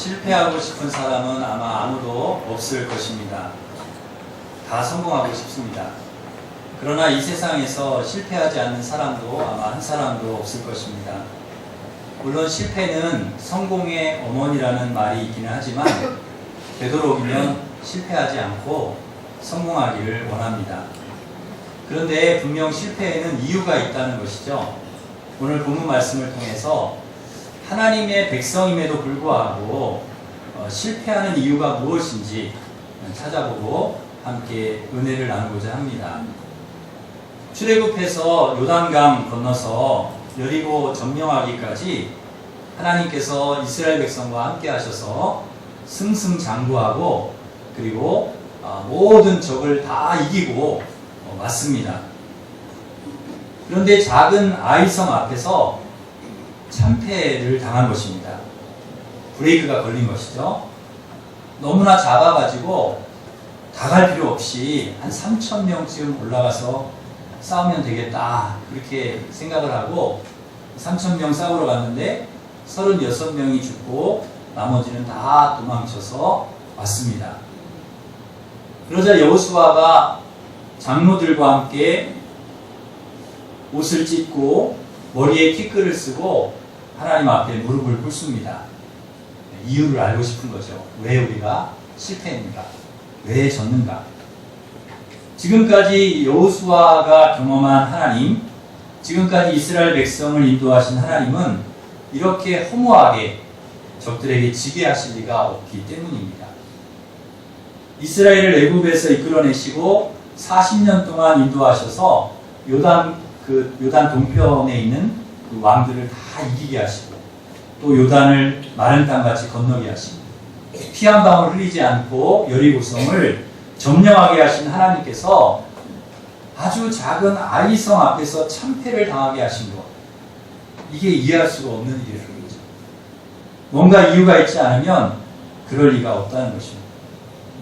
실패하고 싶은 사람은 아마 아무도 없을 것입니다. 다 성공하고 싶습니다. 그러나 이 세상에서 실패하지 않는 사람도 아마 한 사람도 없을 것입니다. 물론 실패는 성공의 어머니라는 말이 있기는 하지만 되도록이면 실패하지 않고 성공하기를 원합니다. 그런데 분명 실패에는 이유가 있다는 것이죠. 오늘 본문 말씀을 통해서 하나님의 백성임에도 불구하고 실패하는 이유가 무엇인지 찾아보고 함께 은혜를 나누고자 합니다. 출애굽해서 요단강 건너서 여리고 점령하기까지 하나님께서 이스라엘 백성과 함께 하셔서 승승장구하고 그리고 모든 적을 다 이기고 왔습니다. 그런데 작은 아이성 앞에서 참패를 당한 것입니다. 브레이크가 걸린 것이죠. 너무나 작아가지고 다 갈 필요 없이 한 3,000명쯤 올라가서 싸우면 되겠다 그렇게 생각을 하고 3,000명 싸우러 갔는데 36명이 죽고 나머지는 다 도망쳐서 왔습니다. 그러자 여호수아가 장로들과 함께 옷을 찢고 머리에 티끌을 쓰고 하나님 앞에 무릎을 꿇습니다. 이유를 알고 싶은 거죠. 왜 우리가 실패했는가? 왜 졌는가? 지금까지 여호수아가 경험한 하나님, 지금까지 이스라엘 백성을 인도하신 하나님은 이렇게 허무하게 적들에게 지게 하실 리가 없기 때문입니다. 이스라엘을 애굽에서 이끌어내시고 40년 동안 인도하셔서 요단 동편에 있는 그 왕들을 다 이기게 하시고 또 요단을 마른 땅같이 건너게 하시고 피 한 방울 흘리지 않고 여리고성을 점령하게 하신 하나님께서 아주 작은 아이성 앞에서 참패를 당하게 하신 것, 이게 이해할 수가 없는 일이라는 거죠. 뭔가 이유가 있지 않으면 그럴 리가 없다는 것입니다.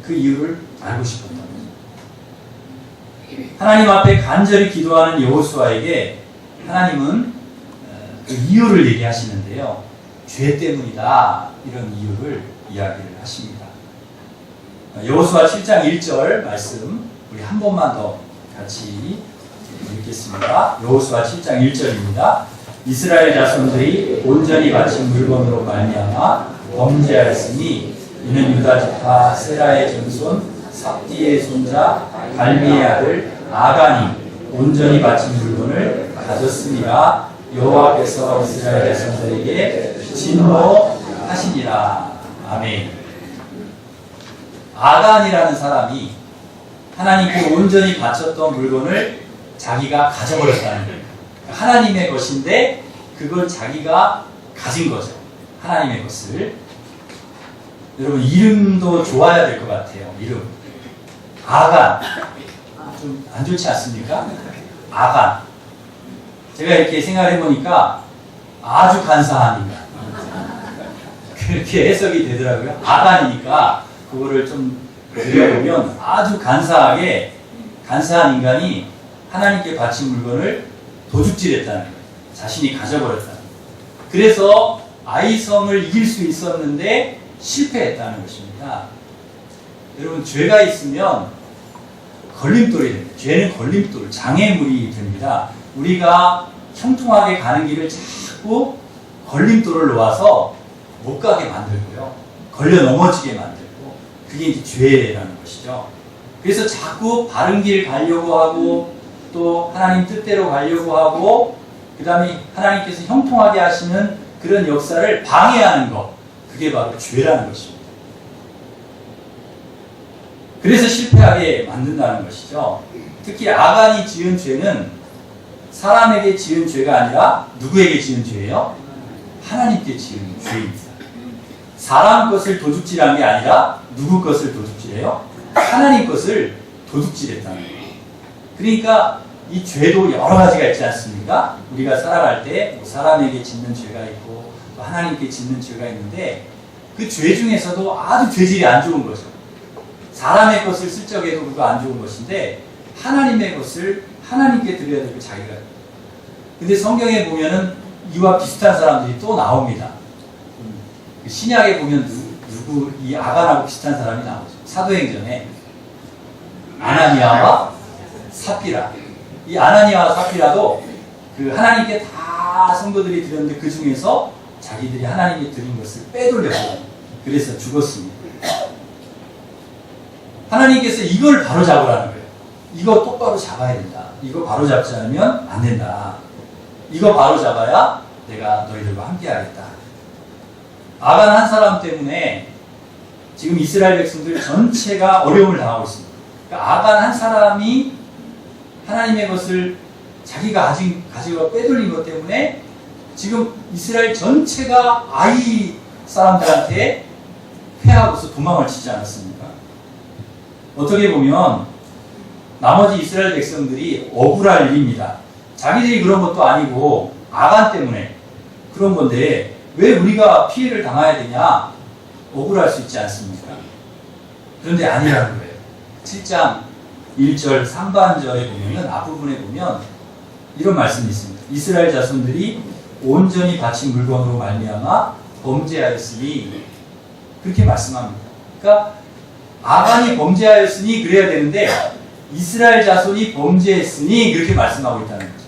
그 이유를 알고 싶었다는 거죠. 하나님 앞에 간절히 기도하는 여호수아에게 하나님은 그 이유를 얘기하시는데요. 죄 때문이다, 이런 이유를 이야기를 하십니다. 여호수아 7장 1절 말씀 우리 한 번만 더 같이 읽겠습니다. 여호수아 7장 1절입니다. 이스라엘 자손들이 온전히 바친 물건으로 말미암아 범죄하였으니 이는 유다 지파 세라의 증손 삽디의 손자 갈미의 아들 아간이 온전히 바친 물건을 가졌습니다. 여호와께서 이스라엘 자손들에게 진노하시니라. 아멘. 아간이라는 사람이 하나님께 온전히 바쳤던 물건을 자기가 가져버렸다는 거예요. 하나님의 것인데 그걸 자기가 가진 거죠. 하나님의 것을. 여러분 이름도 좋아야 될 것 같아요. 이름. 아간. 좀 안 좋지 않습니까? 아간. 제가 이렇게 생각해 보니까 아주 간사한 인간. 그렇게 해석이 되더라고요. 아간이니까 그거를 좀 들여보면 아주 간사한 인간이 하나님께 바친 물건을 도둑질했다는 거예요. 자신이 가져버렸다는 거예요. 그래서 아이성을 이길 수 있었는데 실패했다는 것입니다. 여러분 죄가 있으면 걸림돌이 됩니다. 죄는 걸림돌, 장애물이 됩니다. 우리가 형통하게 가는 길을 자꾸 걸림돌을 놓아서 못 가게 만들고요. 걸려 넘어지게 만들고 그게 이제 죄라는 것이죠. 그래서 자꾸 바른 길 가려고 하고 또 하나님 뜻대로 가려고 하고 그 다음에 하나님께서 형통하게 하시는 그런 역사를 방해하는 것, 그게 바로 죄라는 것입니다. 그래서 실패하게 만든다는 것이죠. 특히 아간이 지은 죄는 사람에게 지은 죄가 아니라 누구에게 지은 죄예요? 하나님께 지은 죄입니다. 사람 것을 도둑질한 게 아니라 누구 것을 도둑질해요? 하나님 것을 도둑질했다는 거예요. 그러니까 이 죄도 여러 가지가 있지 않습니까? 우리가 살아갈 때 사람에게 짓는 죄가 있고 또 하나님께 짓는 죄가 있는데 그 죄 중에서도 아주 죄질이 안 좋은 거죠. 사람의 것을 쓸 적에도 그거 안 좋은 것인데 하나님의 것을 하나님께 드려야 되고 자기가. 근데 성경에 보면은 이와 비슷한 사람들이 또 나옵니다. 신약에 보면 이 아간하고 비슷한 사람이 나오죠. 사도행전에 아나니아와 삽비라. 이 아나니아와 삽비라도 그 하나님께 다 성도들이 드렸는데 그 중에서 자기들이 하나님께 드린 것을 빼돌렸어요. 그래서 죽었습니다. 하나님께서 이걸 바로 잡으라는 거예요. 이거 똑바로 잡아야 된다. 이거 바로 잡지 않으면 안 된다. 이거 바로 잡아야 내가 너희들과 함께 하겠다. 아간 한 사람 때문에 지금 이스라엘 백성들 전체가 어려움을 당하고 있습니다. 그러니까 아간 한 사람이 하나님의 것을 자기가 가지고 빼돌린 것 때문에 지금 이스라엘 전체가 아이 사람들한테 패하고서 도망을 치지 않았습니까? 어떻게 보면 나머지 이스라엘 백성들이 억울할 일입니다. 자기들이 그런 것도 아니고 아간 때문에 그런 건데 왜 우리가 피해를 당해야 되냐? 억울할 수 있지 않습니까? 그런데 아니라는 거예요. 7장 1절 상반절에 보면은 앞부분에 보면 이런 말씀이 있습니다. 이스라엘 자손들이 온전히 바친 물건으로 말미암아 범죄하였으니 그렇게 말씀합니다. 그러니까 아간이 범죄하였으니 그래야 되는데 이스라엘 자손이 범죄했으니 그렇게 말씀하고 있다는 거죠.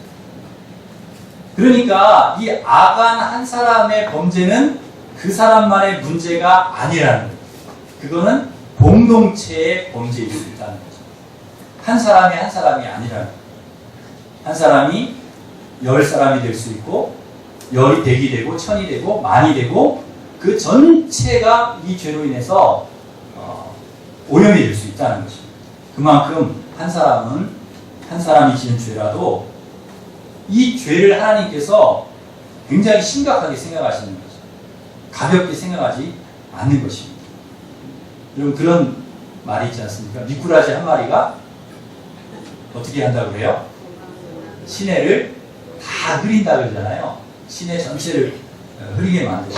그러니까 이 아간 한 사람의 범죄는 그 사람만의 문제가 아니라는 거예요. 그거는 공동체의 범죄일 수 있다는 거죠. 한 사람이 아니라는 거예요. 한 사람이 10사람이 될 수 있고 10이 100이 되고 1000이 되고 만이 되고 그 전체가 이 죄로 인해서 오염이 될 수 있다는 것입니다. 그만큼 한 사람이 지은 죄라도 이 죄를 하나님께서 굉장히 심각하게 생각하시는 거죠. 가볍게 생각하지 않는 것입니다. 여러분 그런 말이 있지 않습니까? 미꾸라지 한 마리가 어떻게 한다고 그래요? 시내를 다 흐린다 그러잖아요. 시내 전체를 흐리게 만들고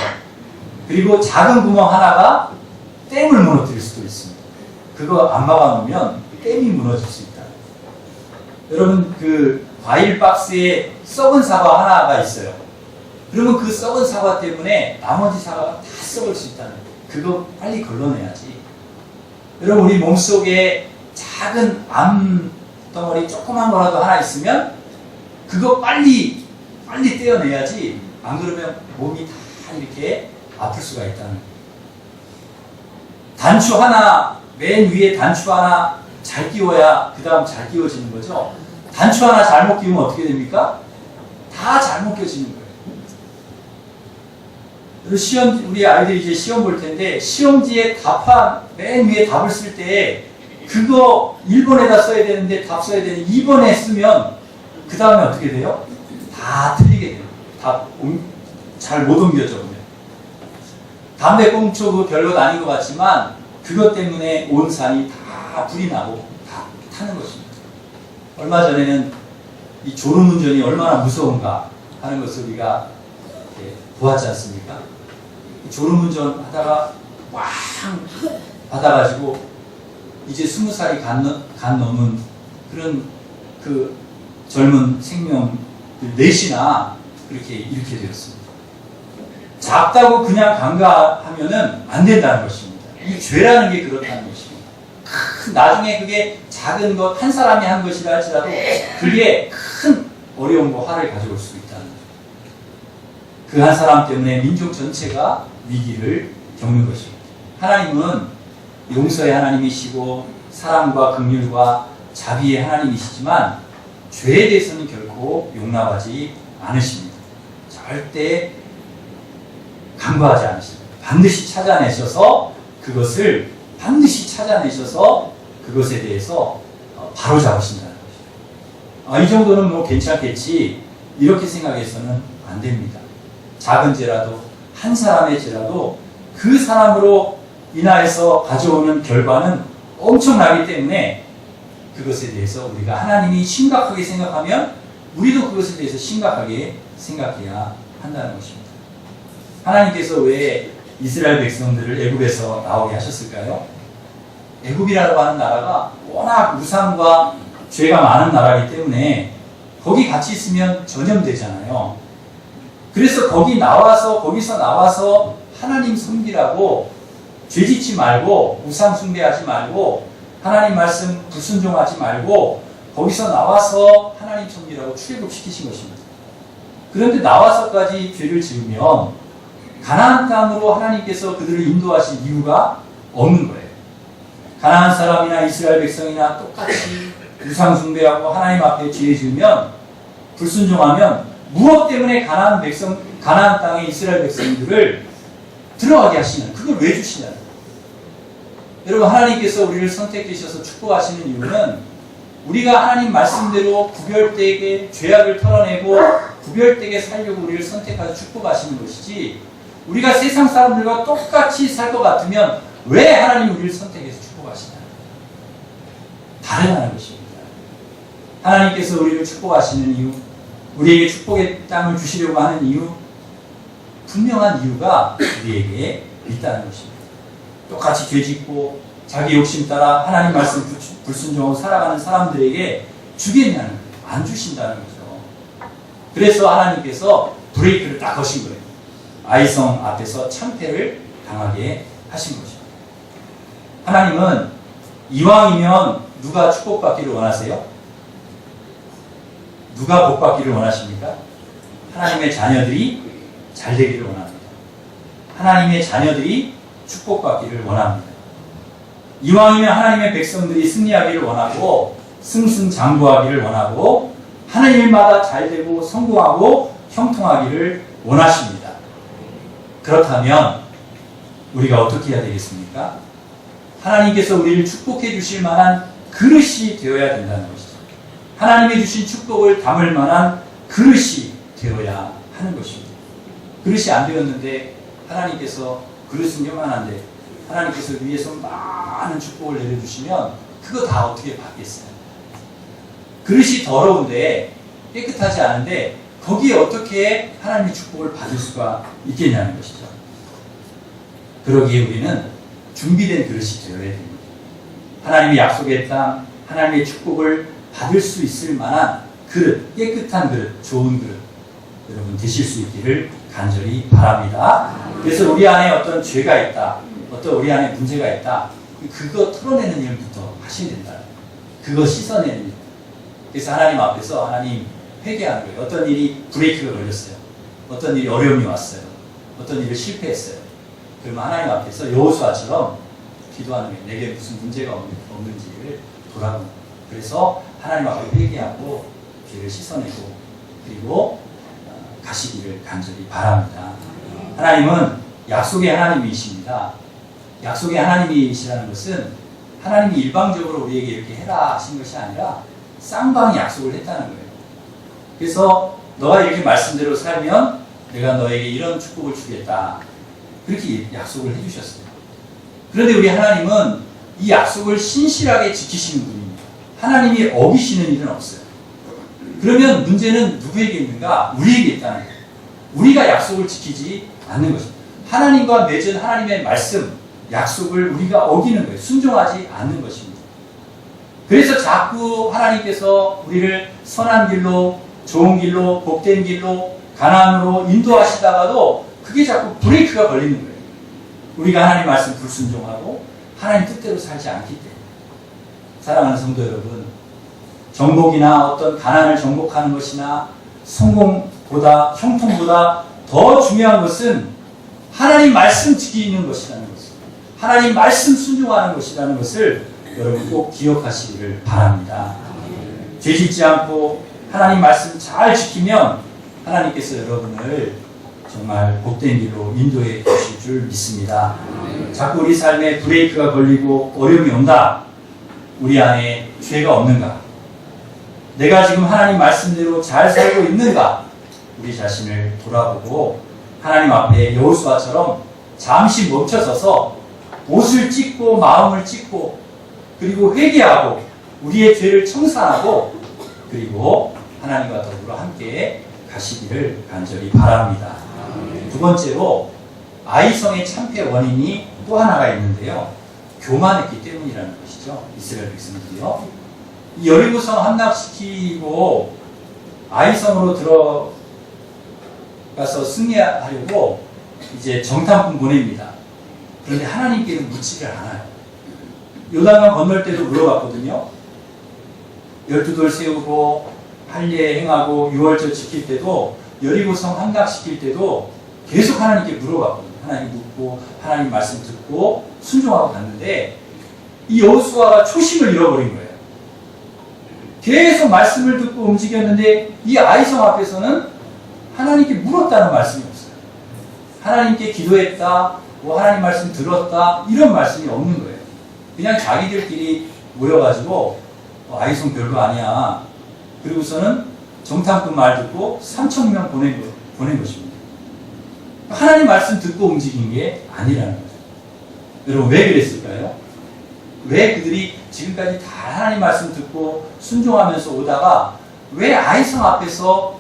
그리고 작은 구멍 하나가 댐을 무너뜨릴 수도 있습니다. 그거 안 막아놓으면 댐이 무너질 수 있다. 여러분 그 과일 박스에 썩은 사과 하나가 있어요. 그러면 그 썩은 사과 때문에 나머지 사과가 다 썩을 수 있다는 거예요. 그거 빨리 걸러내야지. 여러분 우리 몸속에 작은 암덩어리 조그만 거라도 하나 있으면 그거 빨리 떼어내야지. 안 그러면 몸이 다 이렇게 아플 수가 있다는 거예요. 단추 하나 맨 위에 단추 하나 잘 끼워야 그 다음 잘 끼워지는 거죠. 단추 하나 잘못 끼우면 어떻게 됩니까? 다 잘못 껴지는 거예요. 우리 아이들이 이제 시험 볼 텐데 시험지에 답판 맨 위에 답을 쓸 때 그거 1번에다 써야 되는데 답 써야 되는데 2번에 쓰면 그 다음에 어떻게 돼요? 다 틀리게 돼요. 답 잘 못 옮겨져 보면. 담배 꽁초 그 별것 아닌 것 같지만 그것 때문에 온 산이 다 불이 나고 다 타는 것입니다. 얼마 전에는 이 졸음운전이 얼마나 무서운가 하는 것을 우리가 보았지 않습니까? 졸음운전 하다가 왕 받아가지고 이제 20살이 간 넘은 그런 그 젊은 생명들 넷이나 그렇게 되었습니다. 작다고 그냥 간과하면은 안 된다는 것입니다. 이 죄라는 게 그렇다는 것입니다. 나중에 그게 작은 것, 한 사람이 한 것이라 할지라도 그게 큰 어려움과 화를 가져올 수 있다는 거죠. 그 한 사람 때문에 민족 전체가 위기를 겪는 것입니다. 하나님은 용서의 하나님이시고 사랑과 긍휼과 자비의 하나님이시지만 죄에 대해서는 결코 용납하지 않으십니다. 절대 간과하지 않으십니다. 반드시 찾아내셔서 그것에 대해서 바로 잡으신다는 것이죠. 이 정도는 뭐 괜찮겠지 이렇게 생각해서는 안 됩니다. 작은 죄라도 한 사람의 죄라도 그 사람으로 인하여서 가져오는 결과는 엄청나기 때문에 그것에 대해서 우리가 하나님이 심각하게 생각하면 우리도 그것에 대해서 심각하게 생각해야 한다는 것입니다. 하나님께서 왜 이스라엘 백성들을 애굽에서 나오게 하셨을까요? 애굽이라고 하는 나라가 워낙 우상과 죄가 많은 나라이기 때문에 거기 같이 있으면 전염되잖아요. 그래서 거기서 나와서 하나님 섬기라고 죄짓지 말고 우상 숭배하지 말고 하나님 말씀 불순종하지 말고 거기서 나와서 하나님 섬기라고 출애굽시키신 것입니다. 그런데 나와서까지 죄를 지으면 가나안 땅으로 하나님께서 그들을 인도하실 이유가 없는 거예요. 가나안 사람이나 이스라엘 백성이나 똑같이 우상 숭배하고 하나님 앞에 죄 지으면 불순종하면 무엇 때문에 가나안 땅의 이스라엘 백성들을 들어가게 하시냐? 그걸 왜 주시냐? 여러분, 하나님께서 우리를 선택해 주셔서 축복하시는 이유는 우리가 하나님 말씀대로 구별되게 죄악을 털어내고 구별되게 살려고 우리를 선택하여 축복하시는 것이지, 우리가 세상 사람들과 똑같이 살 것 같으면 왜 하나님 우리를 선택해서 축복하시냐? 다르다는 것입니다. 하나님께서 우리를 축복하시는 이유, 우리에게 축복의 땅을 주시려고 하는 이유, 분명한 이유가 우리에게 있다는 것입니다. 똑같이 죄짓고 자기 욕심 따라 하나님 말씀 불순종하고 살아가는 사람들에게 주겠냐는 거예요. 안 주신다는 거죠. 그래서 하나님께서 브레이크를 딱 거신 거예요. 아이성 앞에서 참패를 당하게 하신 것입니다. 하나님은 이왕이면 누가 축복받기를 원하세요? 누가 복받기를 원하십니까? 하나님의 자녀들이 잘 되기를 원합니다. 하나님의 자녀들이 축복받기를 원합니다. 이왕이면 하나님의 백성들이 승리하기를 원하고 승승장구하기를 원하고 하는 일마다 잘 되고 성공하고 형통하기를 원하십니다. 그렇다면 우리가 어떻게 해야 되겠습니까? 하나님께서 우리를 축복해 주실 만한 그릇이 되어야 된다는 것이죠. 하나님이 주신 축복을 담을 만한 그릇이 되어야 하는 것입니다. 그릇이 안 되었는데 하나님께서 그릇은 요만한데 하나님께서 위에서 많은 축복을 내려주시면 그거 다 어떻게 받겠어요? 그릇이 더러운데 깨끗하지 않은데 거기에 어떻게 하나님의 축복을 받을 수가 있겠냐는 것이죠. 그러기에 우리는 준비된 그릇이 되어야 됩니다. 하나님의 약속의 땅, 하나님의 축복을 받을 수 있을 만한 그릇, 깨끗한 그릇, 좋은 그릇 여러분 되실 수 있기를 간절히 바랍니다. 그래서 우리 안에 어떤 죄가 있다, 어떤 우리 안에 문제가 있다, 그거 털어내는 일부터 하셔야 된다. 그거 씻어내는 일. 그래서 하나님 앞에서 하나님 회개하는 거예요. 어떤 일이 브레이크가 걸렸어요. 어떤 일이 어려움이 왔어요. 어떤 일을 실패했어요. 그러면 하나님 앞에서 여호수아처럼 기도하는 거예요. 내게 무슨 문제가 없는지를 돌아보는 거예요. 그래서 하나님 앞에 회개하고 죄를 씻어내고 그리고 가시기를 간절히 바랍니다. 하나님은 약속의 하나님이십니다. 약속의 하나님이시라는 것은 하나님이 일방적으로 우리에게 이렇게 해라 하신 것이 아니라 쌍방이 약속을 했다는 거예요. 그래서 너가 이렇게 말씀대로 살면 내가 너에게 이런 축복을 주겠다. 그렇게 약속을 해주셨어요. 그런데 우리 하나님은 이 약속을 신실하게 지키시는 분입니다. 하나님이 어기시는 일은 없어요. 그러면 문제는 누구에게 있는가? 우리에게 있다는 거예요. 우리가 약속을 지키지 않는 것입니다. 하나님과 맺은 하나님의 말씀, 약속을 우리가 어기는 거예요. 순종하지 않는 것입니다. 그래서 자꾸 하나님께서 우리를 선한 길로, 좋은 길로, 복된 길로, 가나안으로 인도하시다가도 그게 자꾸 브레이크가 걸리는 거예요. 우리가 하나님 말씀 불순종하고 하나님 뜻대로 살지 않기 때문에. 사랑하는 성도 여러분, 정복이나 어떤 가난을 정복하는 것이나 성공보다, 형통보다 더 중요한 것은 하나님 말씀 지키는 것이라는 것입니다. 하나님 말씀 순종하는 것이라는 것을 여러분 꼭 기억하시기를 바랍니다. 죄짓지 않고 하나님 말씀 잘 지키면 하나님께서 여러분을 정말 복된 길로 인도해 주실 줄 믿습니다. 자꾸 우리 삶에 브레이크가 걸리고 어려움이 온다. 우리 안에 죄가 없는가? 내가 지금 하나님 말씀대로 잘 살고 있는가? 우리 자신을 돌아보고 하나님 앞에 여호수아처럼 잠시 멈춰서서 옷을 찢고 마음을 찢고 그리고 회개하고 우리의 죄를 청산하고 그리고 하나님과 더불어 함께 가시기를 간절히 바랍니다. 두 번째로 아이성의 참패 원인이 또 하나가 있는데요. 교만했기 때문이라는 것이죠. 이스라엘 백성들이요. 이 여리고성 함락시키고 아이성으로 들어가서 승리하려고 이제 정탐꾼 보냅니다. 그런데 하나님께는 묻지를 않아요. 요단강 건널 때도 물어봤거든요. 12돌 세우고 할례 행하고 유월절 지킬 때도 여리고성 함락시킬 때도 계속 하나님께 물어봤거든요. 하나님 묻고 하나님 말씀 듣고 순종하고 갔는데 이 여호수아가 초심을 잃어버린 거예요. 계속 말씀을 듣고 움직였는데 이 아이성 앞에서는 하나님께 물었다는 말씀이 없어요. 하나님께 기도했다, 뭐 하나님 말씀 들었다 이런 말씀이 없는 거예요. 그냥 자기들끼리 모여가지고 아이성 별거 아니야. 그리고서는 정탐꾼 말 듣고 3,000명 보낸 것입니다. 하나님 말씀 듣고 움직인 게 아니라는 거죠. 여러분 왜 그랬을까요? 왜 그들이 지금까지 다 하나님 말씀 듣고 순종하면서 오다가 왜 아이성 앞에서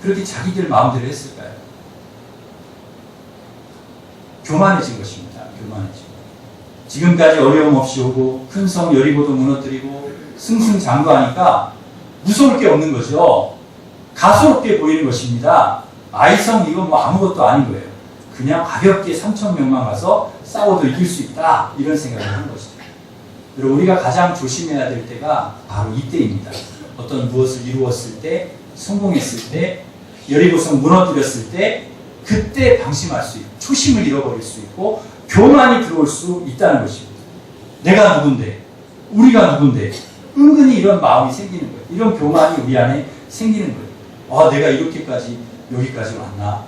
그렇게 자기들 마음대로 했을까요? 교만해진 것입니다. 교만해진. 지금까지 어려움 없이 오고 큰 성 여리고도 무너뜨리고 승승장구하니까 무서울 게 없는 거죠. 가소롭게 보이는 것입니다. 아이성 이건 뭐 아무것도 아닌 거예요. 그냥 가볍게 3,000명만 가서 싸워도 이길 수 있다 이런 생각을 하는 것이죠. 그리고 우리가 가장 조심해야 될 때가 바로 이때입니다. 어떤 무엇을 이루었을 때, 성공했을 때, 여리고성 무너뜨렸을 때 그때 방심할 수 있고 초심을 잃어버릴 수 있고 교만이 들어올 수 있다는 것입니다. 내가 누군데? 우리가 누군데? 은근히 이런 마음이 생기는 거예요. 이런 교만이 우리 안에 생기는 거예요. 내가 이렇게까지 여기까지 왔나?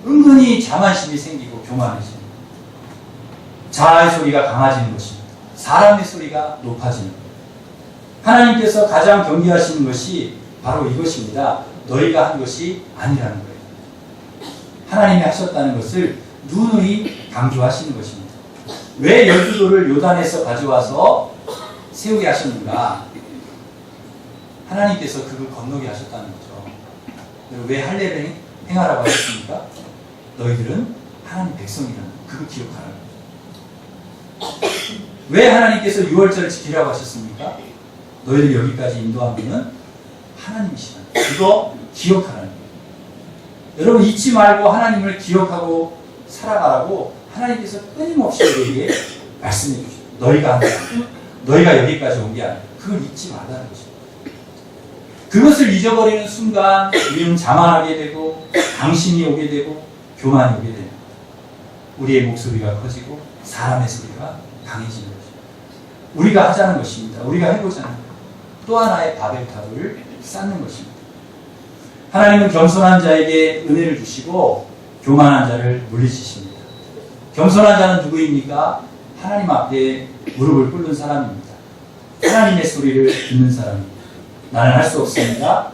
은근히 자만심이 생기고 교만해지는 거예요. 자아의 소리가 강해지는 것입니다. 사람의 소리가 높아지는 거예요. 하나님께서 가장 경계하시는 것이 바로 이것입니다. 너희가 한 것이 아니라는 거예요. 하나님이 하셨다는 것을 누누이 강조하시는 것입니다. 왜 12돌을 요단에서 가져와서 세우게 하셨는가? 하나님께서 그걸 건너게 하셨다는 거죠. 왜 할례를 행하라고 하셨습니까? 너희들은 하나님 백성이라는 거, 그거 기억하라는 거죠. 왜 하나님께서 유월절을 지키라고 하셨습니까? 너희들 여기까지 인도한 분은 하나님이시라는 거, 그거 기억하라는 거예요. 여러분 잊지 말고 하나님을 기억하고 살아가라고 하나님께서 끊임없이 우리에게 말씀해 주시죠. 너희가 한다. 너희가 여기까지 온 게 아니야. 그걸 잊지 말라는 거죠. 그것을 잊어버리는 순간 우리는 자만하게 되고 당신이 오게 되고 교만이 오게 됩니다. 우리의 목소리가 커지고 사람의 소리가 강해지는 거죠. 우리가 하자는 것입니다. 우리가 해보자는 거예요. 또 하나의 바벨탑을 쌓는 것입니다. 하나님은 겸손한 자에게 은혜를 주시고 교만한 자를 물리치십니다. 겸손한 자는 누구입니까? 하나님 앞에 무릎을 꿇는 사람입니다. 하나님의 소리를 듣는 사람입니다. 나는 할 수 없습니다.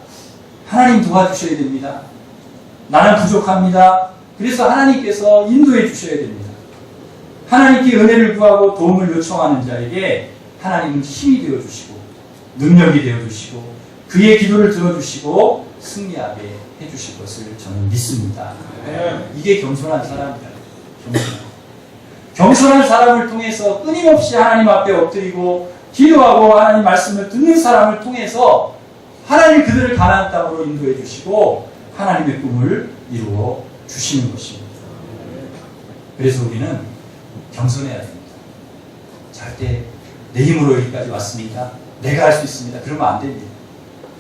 하나님 도와주셔야 됩니다. 나는 부족합니다. 그래서 하나님께서 인도해 주셔야 됩니다. 하나님께 은혜를 구하고 도움을 요청하는 자에게 하나님은 힘이 되어주시고 능력이 되어주시고 그의 기도를 들어주시고 승리하게 해주실 것을 저는 믿습니다. 이게 겸손한 사람이다. 겸손한 사람을 통해서 끊임없이 하나님 앞에 엎드리고 기도하고 하나님 말씀을 듣는 사람을 통해서 하나님 그들을 가나안 땅으로 인도해 주시고 하나님의 꿈을 이루어 주시는 것입니다. 그래서 우리는 겸손해야 됩니다. 절대 내 힘으로 여기까지 왔습니다. 내가 할 수 있습니다. 그러면 안 됩니다.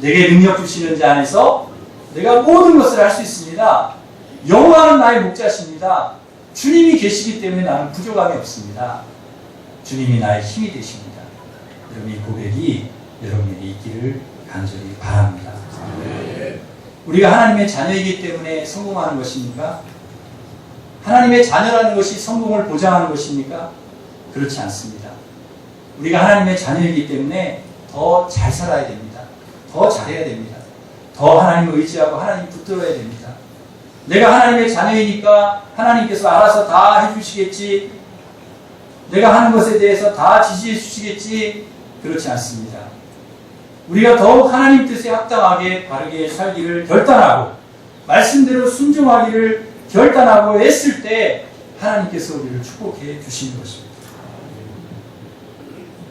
내게 능력 주시는 자 안에서 내가 모든 것을 할 수 있습니다. 여호와는 나의 목자십니다. 주님이 계시기 때문에 나는 부족함이 없습니다. 주님이 나의 힘이 되십니다. 여러분 이 고백이 여러분에게 있기를 간절히 바랍니다. 우리가 하나님의 자녀이기 때문에 성공하는 것입니까? 하나님의 자녀라는 것이 성공을 보장하는 것입니까? 그렇지 않습니다. 우리가 하나님의 자녀이기 때문에 더 잘 살아야 됩니다. 더 잘해야 됩니다. 더 하나님을 의지하고 하나님 붙들어야 됩니다. 내가 하나님의 자녀이니까 하나님께서 알아서 다 해주시겠지. 내가 하는 것에 대해서 다 지지해 주시겠지. 그렇지 않습니다. 우리가 더욱 하나님 뜻에 합당하게 바르게 살기를 결단하고 말씀대로 순종하기를 결단하고 애쓸 때 하나님께서 우리를 축복해 주시는 것입니다.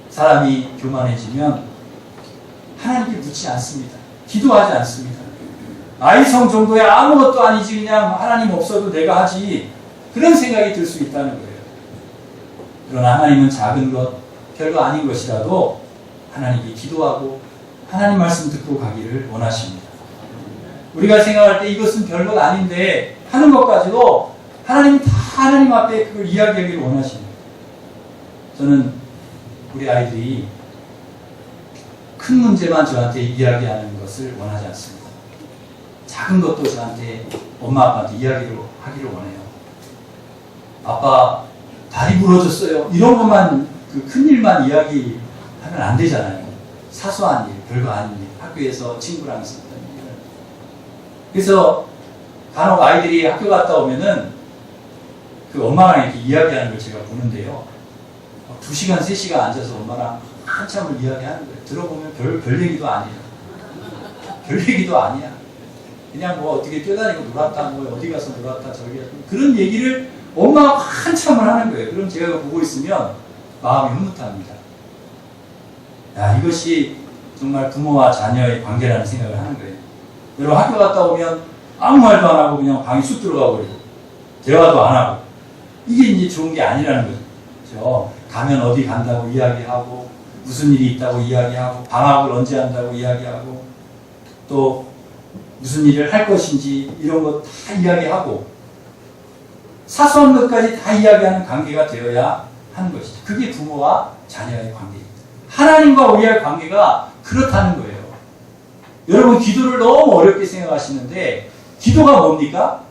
사람이 교만해지면 하나님께 묻지 않습니다. 기도하지 않습니다. 아이성 정도야 아무것도 아니지 그냥 하나님 없어도 내가 하지 그런 생각이 들 수 있다는 거예요. 그러나 하나님은 작은 것, 별거 아닌 것이라도 하나님께 기도하고 하나님 말씀 듣고 가기를 원하십니다. 우리가 생각할 때 이것은 별것 아닌데 하는 것까지도 하나님은 다 하나님 앞에 그걸 이야기하기를 원하십니다. 저는 우리 아이들이 큰 문제만 저한테 이야기하는 것을 원하지 않습니다. 작은 것도 저한테 엄마 아빠한테 이야기를 하기를 원해요. 아빠 다리 부러졌어요. 이런 것만 그 큰일만 이야기하면 안 되잖아요. 사소한 일, 별거 아닌 일, 학교에서 친구랑 있었던 일. 그래서 간혹 아이들이 학교 갔다 오면은 그 엄마랑 이렇게 이야기하는 걸 제가 보는데요. 2시간, 3시간 앉아서 엄마랑 한참을 이야기하는 거예요. 들어보면 별 얘기도 아니에요. 별 얘기도 아니야. 그냥 뭐 어떻게 뛰어다니고 놀았다, 뭐 어디 가서 놀았다, 저기 그런 얘기를 엄마가 한참을 하는 거예요. 그럼 제가 보고 있으면 마음이 흐뭇합니다. 야, 이것이 정말 부모와 자녀의 관계라는 생각을 하는 거예요. 여러분 학교 갔다 오면 아무 말도 안 하고 그냥 방에 쑥 들어가 버리고 대화도 안 하고 이게 이제 좋은 게 아니라는 거죠. 그렇죠? 가면 어디 간다고 이야기하고 무슨 일이 있다고 이야기하고 방학을 언제 한다고 이야기하고 또 무슨 일을 할 것인지 이런 거 다 이야기하고 사소한 것까지 다 이야기하는 관계가 되어야 하는 것이죠. 그게 부모와 자녀의 관계입니다. 하나님과 우리의 관계가 그렇다는 거예요. 여러분 기도를 너무 어렵게 생각하시는데 기도가 뭡니까?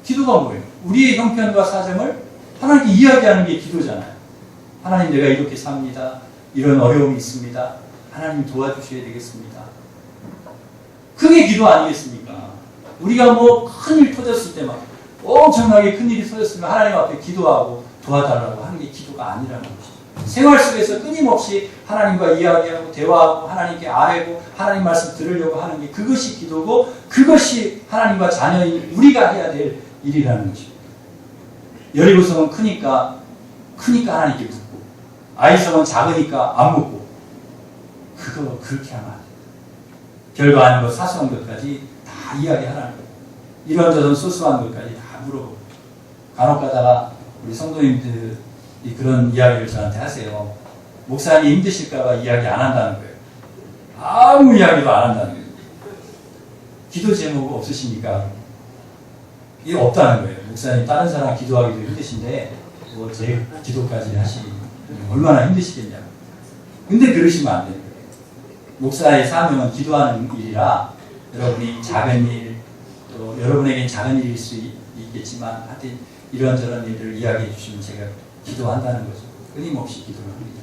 기도가 뭐예요? 우리의 형편과 사정을 하나님께 이야기하는 게 기도잖아요. 하나님 내가 이렇게 삽니다. 이런 어려움이 있습니다. 하나님 도와주셔야 되겠습니다. 그게 기도 아니겠습니까? 우리가 뭐 큰일 터졌을 때 막 엄청나게 큰일이 터졌으면 하나님 앞에 기도하고 도와달라고 하는 게 기도가 아니라는 것이죠. 생활 속에서 끊임없이 하나님과 이야기하고 대화하고 하나님께 아뢰고 하나님 말씀 들으려고 하는 게 그것이 기도고 그것이 하나님과 자녀인 우리가 해야 될 일이라는 것입니다. 여리고성은 크니까 하나님께 묻고 아이성은 작으니까 안 묻고 그거 그렇게 하면 안 돼요. 별거 아닌 것 사소한 것까지 다 이야기하라는 거예요. 이런저런 소소한 것까지 다 물어보고 간혹 가다가 우리 성도님들이 그런 이야기를 저한테 하세요. 목사님 힘드실까봐 이야기 안 한다는 거예요. 아무 이야기도 안 한다는 거예요. 기도 제목 없으십니까? 이게 없다는 거예요. 목사님 다른 사람 기도하기도 힘드신데 뭐 제 기도까지 하시니 얼마나 힘드시겠냐고. 근데 그러시면 안 돼요. 목사의 사명은 기도하는 일이라 여러분이 작은 일, 또 여러분에겐 작은 일일 수 있겠지만 하여튼 이런저런 일을 이야기해 주시면 제가 기도한다는 거죠. 끊임없이 기도를 합니다.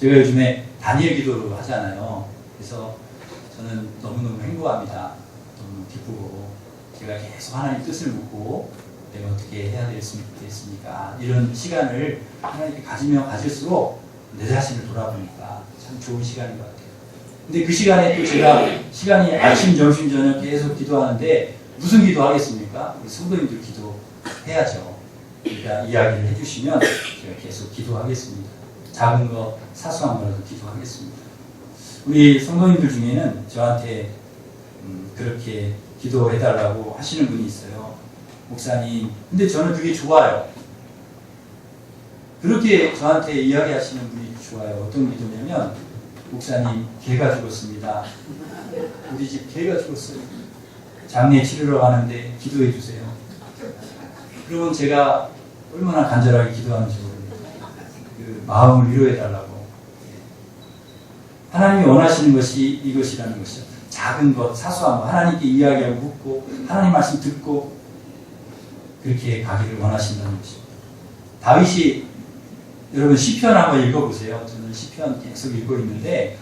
제가 요즘에 단일 기도를 하잖아요. 그래서 저는 너무너무 행복합니다. 너무 기쁘고 제가 계속 하나님 뜻을 묻고 내가 어떻게 해야 되겠습니까? 이런 시간을 하나님께 가지면 가질수록 내 자신을 돌아보니까 참 좋은 시간인 것 같아요. 근데 그 시간에 또 제가 시간이 아침, 점심, 저녁 계속 기도하는데 무슨 기도 하겠습니까? 우리 성도님들 기도해야죠. 그러니까 이야기를 해주시면 제가 계속 기도하겠습니다. 작은 거, 사소한 거라도 기도하겠습니다. 우리 성도님들 중에는 저한테 그렇게 기도해달라고 하시는 분이 있어요. 목사님, 근데 저는 그게 좋아요. 그렇게 저한테 이야기하시는 분이 좋아요. 어떤 기도냐면 목사님 개가 죽었습니다. 우리 집 개가 죽었어요. 장례 치르러 가는데 기도해 주세요. 그러면 제가 얼마나 간절하게 기도하는지 모릅니다. 그 마음을 위로해 달라고. 하나님이 원하시는 것이 이것이라는 것이죠. 작은 것, 사소한 것, 하나님께 이야기하고 묻고 하나님 말씀 듣고 그렇게 가기를 원하신다는 것입니다. 다윗이 여러분 시편 한번 읽어보세요. 저는 시편 계속 읽고 있는데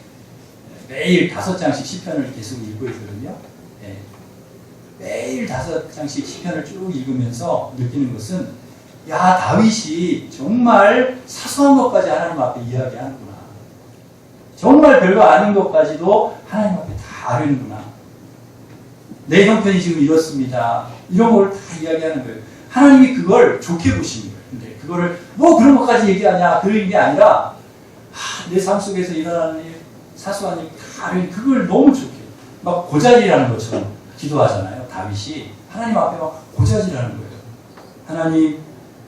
매일 5장씩 시편을 계속 읽고 있거든요. 네. 매일 5장씩 시편을 쭉 읽으면서 느끼는 것은 야 다윗이 정말 사소한 것까지 하나님 앞에 이야기하는구나. 정말 별거 아닌 것까지도 하나님 앞에 다 아뢰는구나. 내 형편이 지금 이렇습니다. 이런 걸 다 이야기하는 거예요. 하나님이 그걸 좋게 보십니다. 근데 그거를 뭐 그런 것까지 얘기하냐 그런 게 아니라 내 삶 속에서 일어나는 일, 사소한 일 다 그걸 너무 좋게 막 고자질하는 것처럼 기도하잖아요. 다윗이 하나님 앞에 막 고자질하는 거예요. 하나님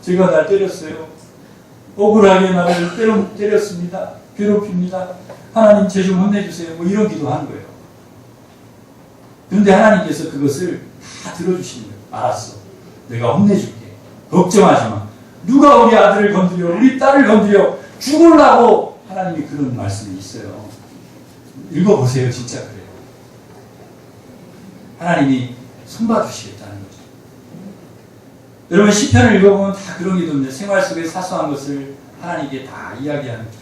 제가 날 때렸어요. 억울하게 나를 때렸습니다. 괴롭힙니다. 하나님 제 좀 혼내주세요. 뭐 이런 기도하는 거예요. 그런데 하나님께서 그것을 다 들어주시는 거예요. 알았어. 내가 혼내줄게. 걱정하지 마. 누가 우리 아들을 건드려, 우리 딸을 건드려 죽으려고 하나님이 그런 말씀이 있어요. 읽어보세요. 진짜 그래요. 하나님이 손봐주시겠다는 거죠. 여러분 시편을 읽어보면 다 그런 기도입니다. 생활 속의 사소한 것을 하나님께 다 이야기하는 거죠.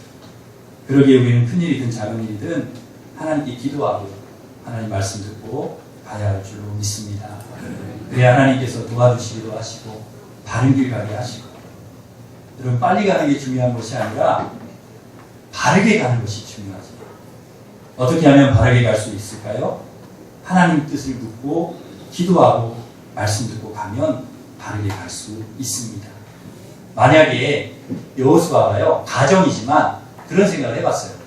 그러기에 우리는 큰일이든 작은 일이든 하나님께 기도하고 하나님 말씀 듣고 가야 할 줄로 믿습니다. 그래야 하나님께서 도와주시기도 하시고 바른 길 가게 하시고, 여러분 빨리 가는 게 중요한 것이 아니라 바르게 가는 것이 중요하죠. 어떻게 하면 바르게 갈 수 있을까요? 하나님 뜻을 묻고 기도하고 말씀 듣고 가면 바르게 갈 수 있습니다. 만약에 여호수아가요, 가정이지만 그런 생각을 해봤어요.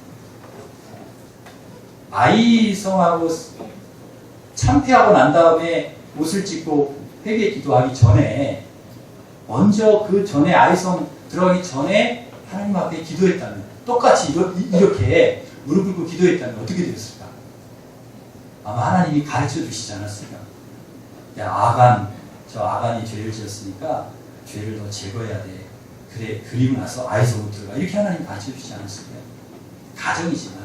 아이성하고 참패하고 난 다음에 옷을 찢고 회개 기도하기 전에, 먼저 그 전에 아이성 들어가기 전에 하나님 앞에 기도했다면, 똑같이 이렇게 무릎 꿇고 기도했다면 어떻게 되었을까? 아마 하나님이 가르쳐 주시지 않았을까? 야, 저 아간이 죄를 지었으니까 죄를 더 제거해야 돼. 그래, 그리고 나서 아이성으로 들어가. 이렇게 하나님 가르쳐 주시지 않았을까요? 가정이지만,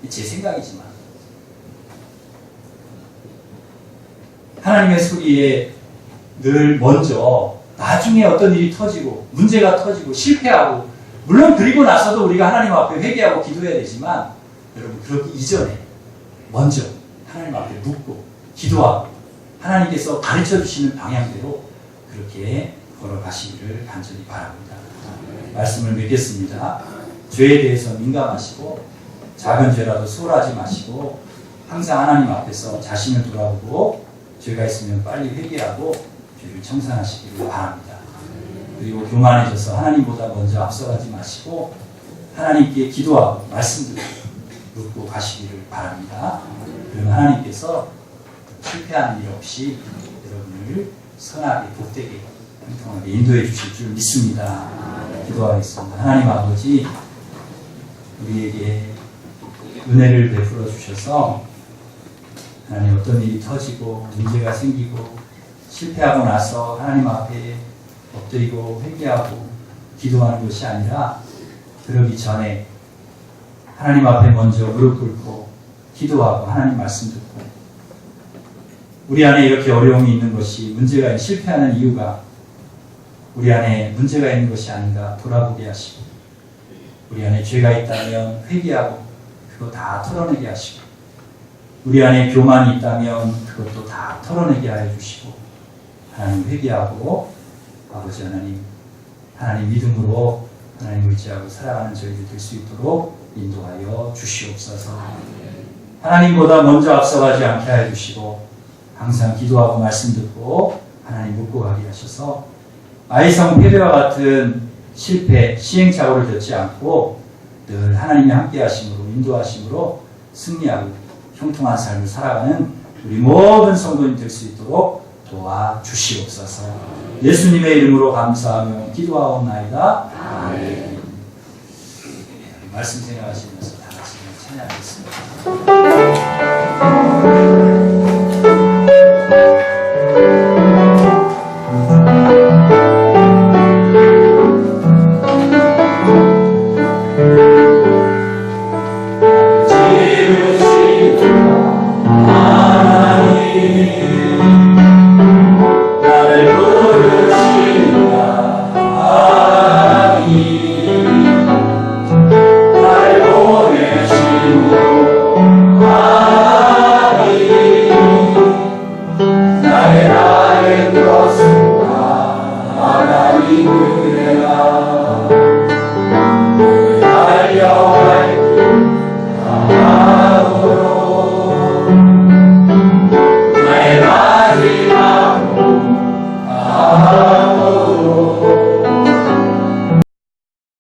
제 생각이지만. 하나님의 소리에 늘 먼저 나중에 어떤 일이 터지고 문제가 터지고 실패하고, 물론 그리고 나서도 우리가 하나님 앞에 회개하고 기도해야 되지만, 여러분 그러기 이전에 먼저 하나님 앞에 묻고 기도하고 하나님께서 가르쳐 주시는 방향대로 그렇게 걸어가시기를 간절히 바랍니다. 말씀을 맺겠습니다. 죄에 대해서 민감하시고 작은 죄라도 소홀하지 마시고 항상 하나님 앞에서 자신을 돌아보고 죄가 있으면 빨리 회개하고 죄를 청산하시기를 바랍니다. 그리고 교만해져서 하나님보다 먼저 앞서가지 마시고 하나님께 기도하고 말씀 듣고 가시기를 바랍니다. 그러면 하나님께서 실패하는 일 없이 여러분을 선하게 복되게 행통하게 인도해 주실 줄 믿습니다. 기도하겠습니다. 하나님 아버지, 우리에게 은혜를 베풀어 주셔서 하나님 어떤 일이 터지고 문제가 생기고 실패하고 나서 하나님 앞에 엎드리고 회개하고 기도하는 것이 아니라, 그러기 전에 하나님 앞에 먼저 무릎 꿇고 기도하고 하나님 말씀 듣고, 우리 안에 이렇게 어려움이 있는 것이, 문제가 실패하는 이유가 우리 안에 문제가 있는 것이 아닌가 돌아보게 하시고, 우리 안에 죄가 있다면 회개하고 그거 다 털어내게 하시고, 우리 안에 교만이 있다면 그것도 다 털어내게 하여 주시고, 하나님 회개하고 아버지 하나님 믿음으로 하나님 의지하고 살아가는 저희들 될 수 있도록 인도하여 주시옵소서. 하나님보다 먼저 앞서가지 않게 하여 주시고, 항상 기도하고 말씀 듣고 하나님 묻고 가게 하셔서 아이성 패배와 같은 실패, 시행착오를 겪지 않고 늘 하나님이 함께 하심으로, 인도하심으로 승리하고 형통한 삶을 살아가는 우리 모든 성도님 될 수 있도록 도와주시옵소서. 예수님의 이름으로 감사하며 기도하옵나이다. 아멘. 말씀 생각하시면서 다 같이 찬양하겠습니다.